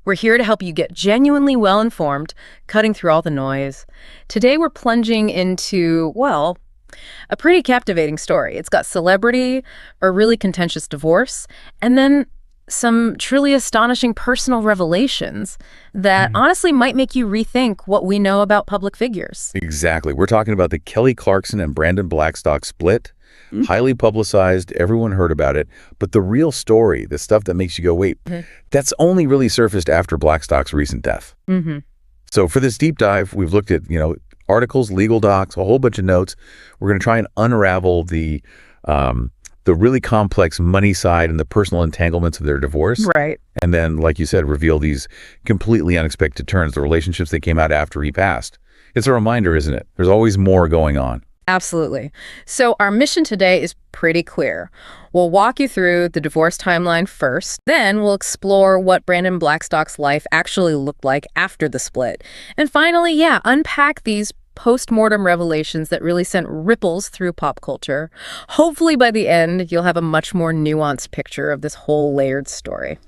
We're here to help you get genuinely well-informed, cutting through all the noise. Today we're plunging into, well, a pretty captivating story. It's got celebrity, a really contentious divorce, and then some truly astonishing personal revelations that honestly might make you rethink what we know about public figures. Exactly. We're talking about the Kelly Clarkson and Brandon Blackstock split. Highly publicized, everyone heard about it, but the real story, the stuff that makes you go, wait, that's only really surfaced after Blackstock's recent death. So for this deep dive, we've looked at, articles, legal docs, a whole bunch of notes. We're going to try and unravel the really complex money side and the personal entanglements of their divorce. Right. And then, like you said, reveal these completely unexpected turns, the relationships that came out after he passed. It's a reminder, isn't it? There's always more going on. Absolutely. So our mission today is pretty clear. We'll walk you through the divorce timeline first. Then we'll explore what Brandon Blackstock's life actually looked like after the split. And finally, unpack these post-mortem revelations that really sent ripples through pop culture. Hopefully by the end, you'll have a much more nuanced picture of this whole layered story,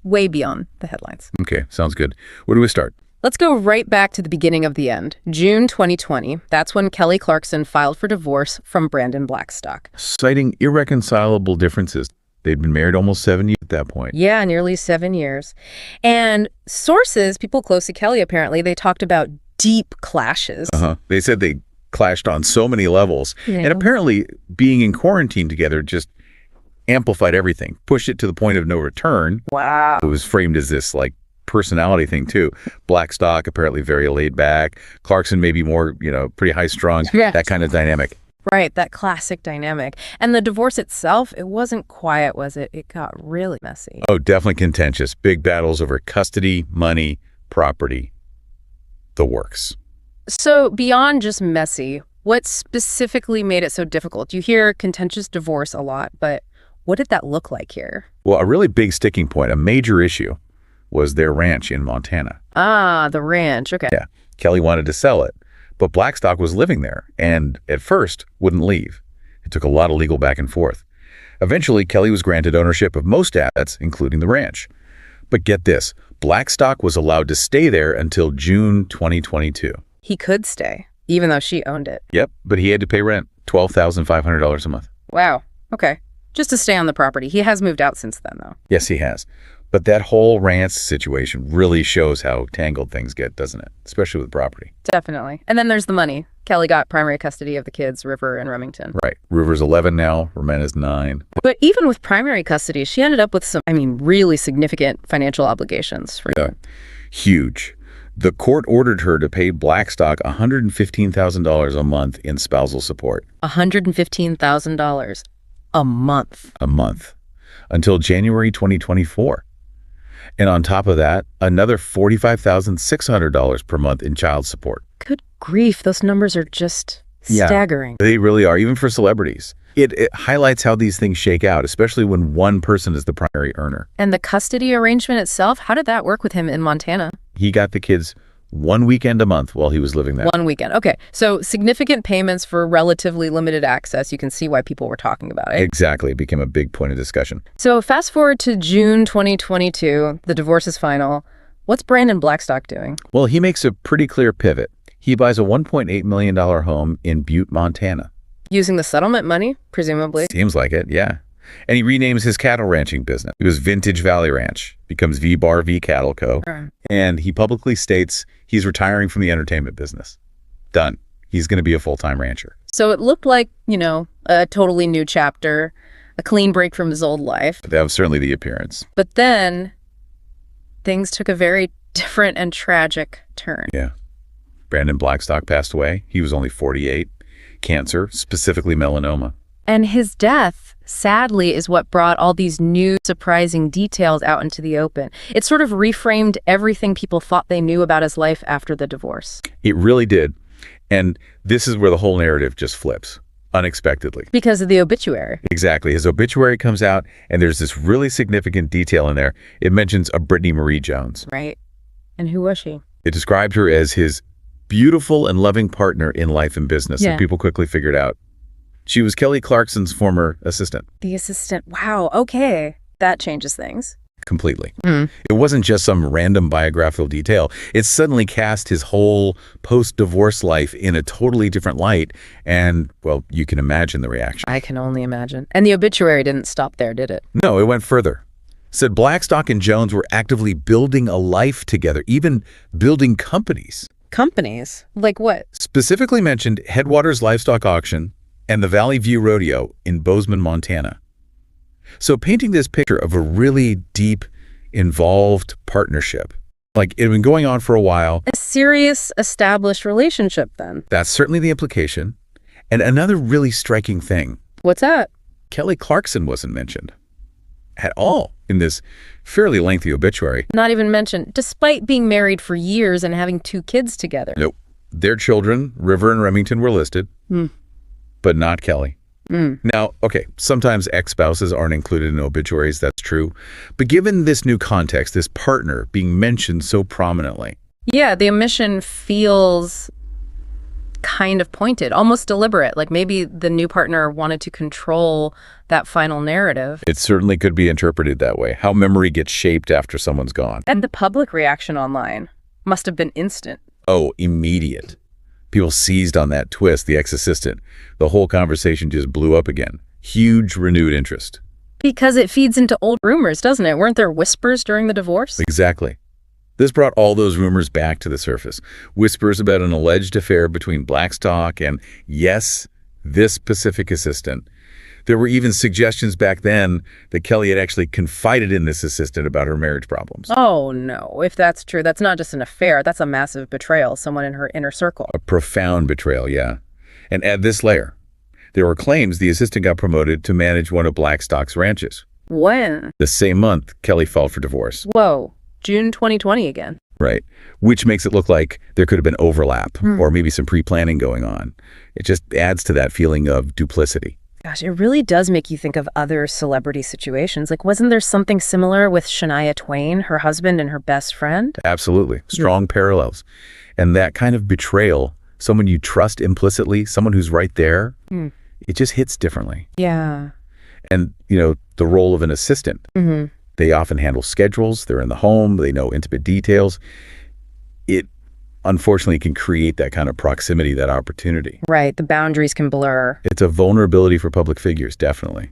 way beyond the headlines. Okay, sounds good. Where do we start? Let's go right back to the beginning of the end. June 2020, that's when Kelly Clarkson filed for divorce from Brandon Blackstock. Citing irreconcilable differences. They'd been married almost 7 years at that point. Yeah, nearly 7 years. And sources, people close to Kelly apparently, they talked about deep clashes. They said they clashed on so many levels. Yeah. And apparently being in quarantine together just amplified everything, pushed it to the point of no return. Wow. It was framed as this personality thing too. Blackstock apparently very laid back. Clarkson maybe more, pretty high strung, that kind of dynamic. Right, that classic dynamic. And the divorce itself, it wasn't quiet, was it? It got really messy. Oh, definitely contentious. Big battles over custody, money, property, the works. So beyond just messy, what specifically made it so difficult? You hear contentious divorce a lot, but what did that look like here? Well, a really big sticking point, a major issue, was their ranch in Montana. Ah, the ranch. Okay. Yeah. Kelly wanted to sell it, but Blackstock was living there and at first wouldn't leave. It took a lot of legal back and forth. Eventually, Kelly was granted ownership of most assets, including the ranch. But get this, Blackstock was allowed to stay there until June 2022. He could stay, even though she owned it. Yep, but he had to pay rent, $12,500 a month. Wow. Okay. Just to stay on the property. He has moved out since then, though. Yes, he has. But that whole ranch situation really shows how tangled things get, doesn't it? Especially with property. Definitely. And then there's the money. Kelly got primary custody of the kids, River and Remington. Right. River's 11 now, Romena's 9. But even with primary custody, she ended up with some, really significant financial obligations. Yeah. Huge. The court ordered her to pay Blackstock $115,000 a month in spousal support. $115,000 a month. A month. Until January 2024. And on top of that, another $45,600 per month in child support. Good grief, those numbers are just staggering. They really are, even for celebrities. It highlights how these things shake out, especially when one person is the primary earner. And the custody arrangement itself, how did that work with him in Montana? He got the kids 1 weekend a month while he was living there. 1 weekend. Okay. So significant payments for relatively limited access. You can see why people were talking about it. Exactly. It became a big point of discussion. So fast forward to June 2022, the divorce is final. What's Brandon Blackstock doing? Well, he makes a pretty clear pivot. He buys a $1.8 million home in Butte, Montana. Using the settlement money, presumably. Seems like it, yeah. And he renames his cattle ranching business. It was Vintage Valley Ranch, becomes V-Bar V Cattle Co. And he publicly states he's retiring from the entertainment business. Done. He's going to be a full-time rancher. So it looked like, a totally new chapter, a clean break from his old life. That was certainly the appearance. But then things took a very different and tragic turn. Yeah. Brandon Blackstock passed away. He was only 48. Cancer, specifically melanoma. And his death, sadly, is what brought all these new, surprising details out into the open. It sort of reframed everything people thought they knew about his life after the divorce. It really did. And this is where the whole narrative just flips, unexpectedly. Because of the obituary. Exactly. His obituary comes out, and there's this really significant detail in there. It mentions a Brittany Marie Jones. Right. And who was she? It described her as his beautiful and loving partner in life and business that people quickly figured out. She was Kelly Clarkson's former assistant. The assistant. Wow. Okay. That changes things. Completely. It wasn't just some random biographical detail. It suddenly cast his whole post-divorce life in a totally different light. And, well, you can imagine the reaction. I can only imagine. And the obituary didn't stop there, did it? No, it went further. Said Blackstock and Jones were actively building a life together, even building companies. Companies? Like what? Specifically mentioned Headwaters Livestock Auction and the Valley View Rodeo in Bozeman, Montana. So painting this picture of a really deep, involved partnership. Like it had been going on for a while. A serious, established relationship, then. That's certainly the implication. And another really striking thing. What's that? Kelly Clarkson wasn't mentioned at all in this fairly lengthy obituary. Not even mentioned, despite being married for years and having 2 kids together. Nope. Their children, River and Remington, were listed, but not Kelly. Now, okay, sometimes ex-spouses aren't included in obituaries, that's true. But given this new context, this partner being mentioned so prominently. Yeah, the omission feels kind of pointed, almost deliberate. Like maybe the new partner wanted to control that final narrative. It certainly could be interpreted that way, how memory gets shaped after someone's gone. And the public reaction online must have been instant. Oh, immediate. People seized on that twist, the ex-assistant. The whole conversation just blew up again. Huge renewed interest. Because it feeds into old rumors, doesn't it? Weren't there whispers during the divorce? Exactly. This brought all those rumors back to the surface. Whispers about an alleged affair between Blackstock and, yes, this specific assistant. There were even suggestions back then that Kelly had actually confided in this assistant about her marriage problems. Oh, no. If that's true, that's not just an affair. That's a massive betrayal, someone in her inner circle. A profound betrayal, yeah. And add this layer. There were claims the assistant got promoted to manage one of Blackstock's ranches. When? The same month, Kelly filed for divorce. Whoa. June 2020 again. Right. Which makes it look like there could have been overlap or maybe some pre-planning going on. It just adds to that feeling of duplicity. Gosh, it really does make you think of other celebrity situations. Like, wasn't there something similar with Shania Twain, her husband and her best friend? Absolutely. Strong parallels. And that kind of betrayal, someone you trust implicitly, someone who's right there, it just hits differently. Yeah. And, the role of an assistant. They often handle schedules. They're in the home. They know intimate details. It, unfortunately, can create that kind of proximity, that opportunity. Right. The boundaries can blur. It's a vulnerability for public figures, definitely.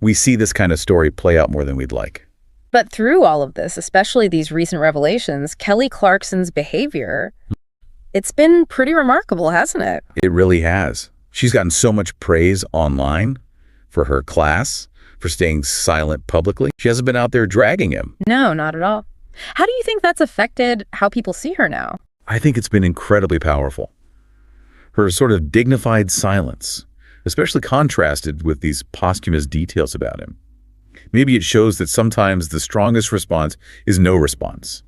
We see this kind of story play out more than we'd like. But through all of this, especially these recent revelations, Kelly Clarkson's behavior, it's been pretty remarkable, hasn't it? It really has. She's gotten so much praise online for her class, for staying silent publicly. She hasn't been out there dragging him. No, not at all. How do you think that's affected how people see her now? I think it's been incredibly powerful. Her sort of dignified silence, especially contrasted with these posthumous details about him. Maybe it shows that sometimes the strongest response is no response.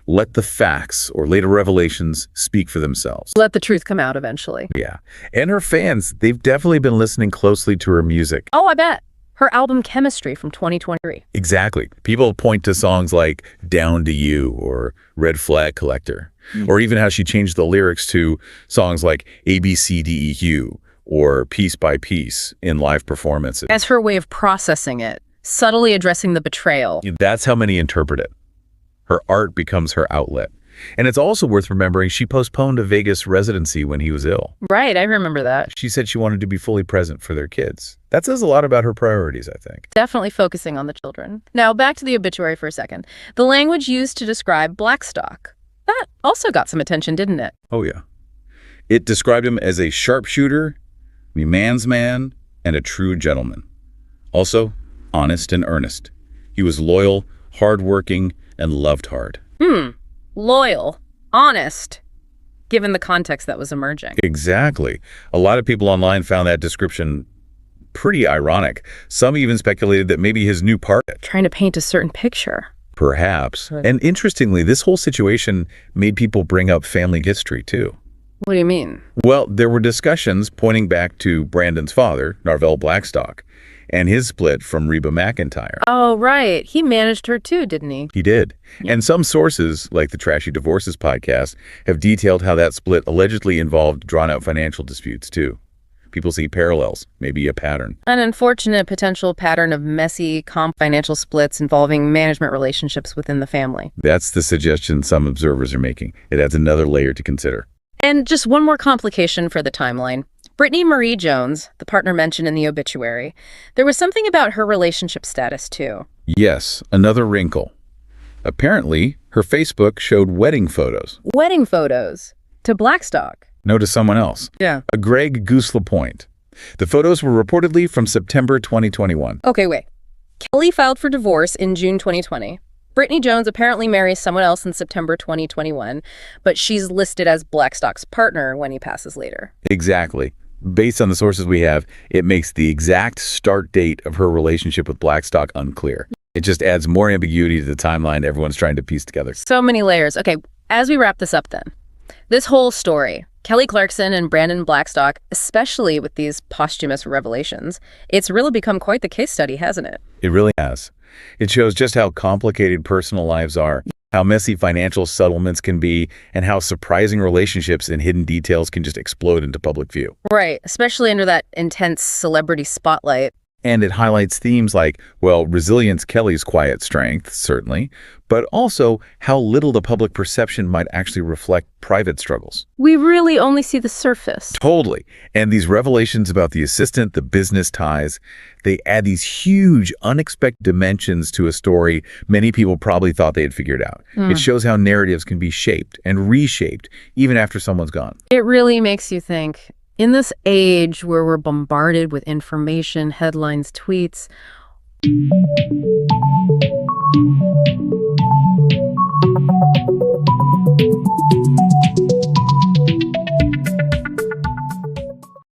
Let the facts or later revelations speak for themselves. Let the truth come out eventually. Yeah. And her fans, they've definitely been listening closely to her music. Oh, I bet. Her album Chemistry from 2023. Exactly. People point to songs like Down to You or Red Flag Collector, or even how she changed the lyrics to songs like ABCDEQ or Piece by Piece in live performances. As her way of processing it, subtly addressing the betrayal. That's how many interpret it. Her art becomes her outlet. And it's also worth remembering she postponed a Vegas residency when he was ill. Right, I remember that. She said she wanted to be fully present for their kids. That says a lot about her priorities, I think. Definitely focusing on the children. Now, back to the obituary for a second. The language used to describe Blackstock. That also got some attention, didn't it? Oh, yeah. It described him as a sharpshooter, a man's man, and a true gentleman. Also, honest and earnest. He was loyal, hardworking, and loved hard. Loyal, honest, given the context that was emerging. Exactly. A lot of people online found that description pretty ironic. Some even speculated that maybe his new partner. Trying to paint a certain picture. Perhaps. And interestingly, this whole situation made people bring up family history, too. What do you mean? Well, there were discussions pointing back to Brandon's father, Narvel Blackstock, and his split from Reba McEntire. Oh, right. He managed her too, didn't he? He did. And some sources, like the Trashy Divorces podcast, have detailed how that split allegedly involved drawn-out financial disputes, too. People see parallels, maybe a pattern. An unfortunate potential pattern of messy, financial splits involving management relationships within the family. That's the suggestion some observers are making. It adds another layer to consider. And just one more complication for the timeline. Brittany Marie Jones, the partner mentioned in the obituary, there was something about her relationship status, too. Yes, another wrinkle. Apparently, her Facebook showed wedding photos. Wedding photos to Blackstock. No, to someone else. Yeah. A Greg Goose Lapointe. The photos were reportedly from September 2021. Okay, wait. Kelly filed for divorce in June 2020. Brittany Jones apparently marries someone else in September 2021, but she's listed as Blackstock's partner when he passes later. Exactly. Based on the sources we have, it makes the exact start date of her relationship with Blackstock unclear. It just adds more ambiguity to the timeline everyone's trying to piece together. So many layers. Okay, as we wrap this up then, this whole story, Kelly Clarkson and Brandon Blackstock, especially with these posthumous revelations, it's really become quite the case study, hasn't it? It really has. It shows just how complicated personal lives are, how messy financial settlements can be, and how surprising relationships and hidden details can just explode into public view. Right, especially under that intense celebrity spotlight. And it highlights themes like, well, resilience, Kelly's quiet strength, certainly, but also how little the public perception might actually reflect private struggles. We really only see the surface. Totally. And these revelations about the assistant, the business ties, they add these huge, unexpected dimensions to a story many people probably thought they had figured out. It shows how narratives can be shaped and reshaped even after someone's gone. It really makes you think. In this age where we're bombarded with information, headlines, tweets,